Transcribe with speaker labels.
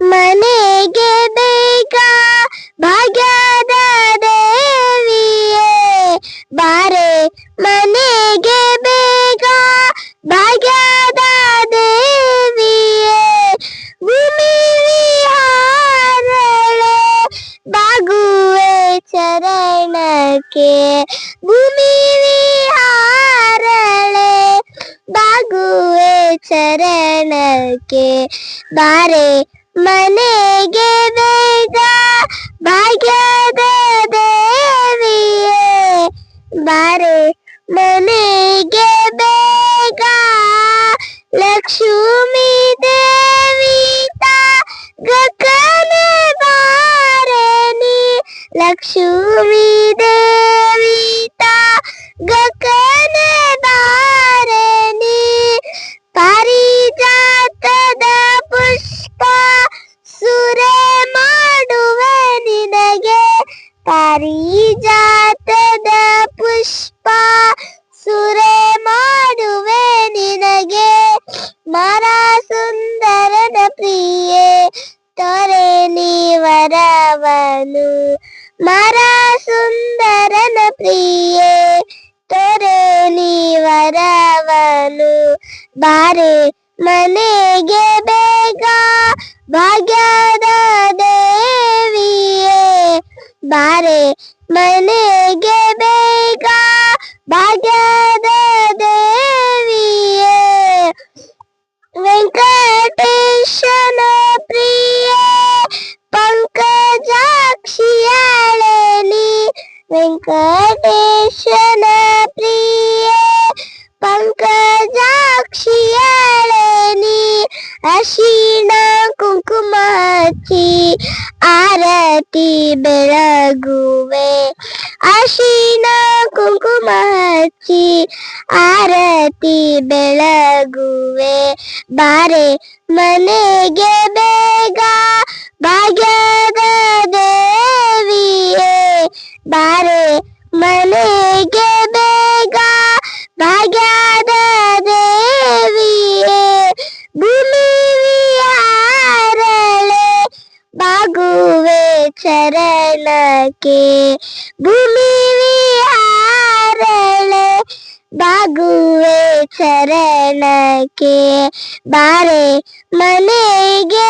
Speaker 1: ಮನೆಗೆ ಬೇಗ ಭಾಗ್ಯದ ದೇವಿಯೇ ಬಾರೆ, ಮನೆಗೆ ಬೇಗ ಭಾಗ್ಯದ ದೇವಿಯೇ ಭೂಮಿ ವಿಹಾರಳೆ ಬಾಗುವೆ ಚರಣಕ್ಕೆ, ಭೂಮಿ ವಿಹಾರಳೆ ಬಾಗುವೆ ಚರಣಕ್ಕೆ ಬಾರೆ, ಮನೆಗೆ ಬೇಗ ಭಾಗ್ಯದ ದೇವಿಯೇ ಬಾರೆ, ಮನೆಗೆ ಬೇಗ ಲಕ್ಷ್ಮೀ ದೇವಿತ ಗಗನೆ ಬಾರೆ ನೀ, ಲಕ್ಷ್ಮೀ ದೇವಿತ ಗಗನೆ ಬಾರೆ ನೀ ಪಾರಿಜಾತದ ಪುಷ್ಪ ಸುರೆ ಮಾಡುವೆ ನಿನಗೆ, ಪಾರಿಜಾತದ ಪುಷ್ಪ ಸುರೆ ಮಾಡುವೆ ನಿನಗೆ ಮಾರ ಸುಂದರನ ಪ್ರಿಯೆ ತೊರೆ ನೀವರವನು, ಮಾರ ಸುಂದರನ ಪ್ರಿಯೆ ತೊರೆ ನೀವರವನು ಬಾರೆ, ಮನೆಗೆ ಬೇಗ ಭಾಗ್ಯದ ದೇವಿಯೇ ಬಾರೆ, ಮನೆಗೆ ಬೇಗ ಭಾಗ್ಯದ ದೇವಿಯೇ ವೆಂಕಟೇಶನ ಪ್ರಿಯೆ ಪಂಕಜಾಕ್ಷಿಯಾಳೆ ನೀ, ವೆಂಕಟೇಶನ ಪ್ರಿಯೆ ಪಂಕಜಾಕ್ಷಿಯಾಳೆ ನೀ ಅರಿಶಿಣ ಕುಂಕುಮ ಹಚ್ಚಿ ಆರತಿ ಬೆಳಗುವೆ, ಅರಿಶಿಣ ಕುಂಕುಮ ಹಚ್ಚಿ ಆರತಿ ಬೆಳಗುವೆ ಬಾರೆ, ಮನೆಗೆ ಬೇಗ ಭಾಗ್ಯದ ದೇವಿಯೇ ಬಾರೆ, ಮನೆಗೆ ಬೇಗ ಭಾಗ್ಯದ ದೇವಿಯೇ ಭೂಮಿ ವಿಹಾರಳೆ ಬಾಗುವೆ ಚರಣಕ್ಕೆ, ಭೂಮಿ ವಿಹಾರಳೆ ಬಾಗುವೆ ಚರಣಕ್ಕೆ ಬಾರೆ, ಮನೆಗೆ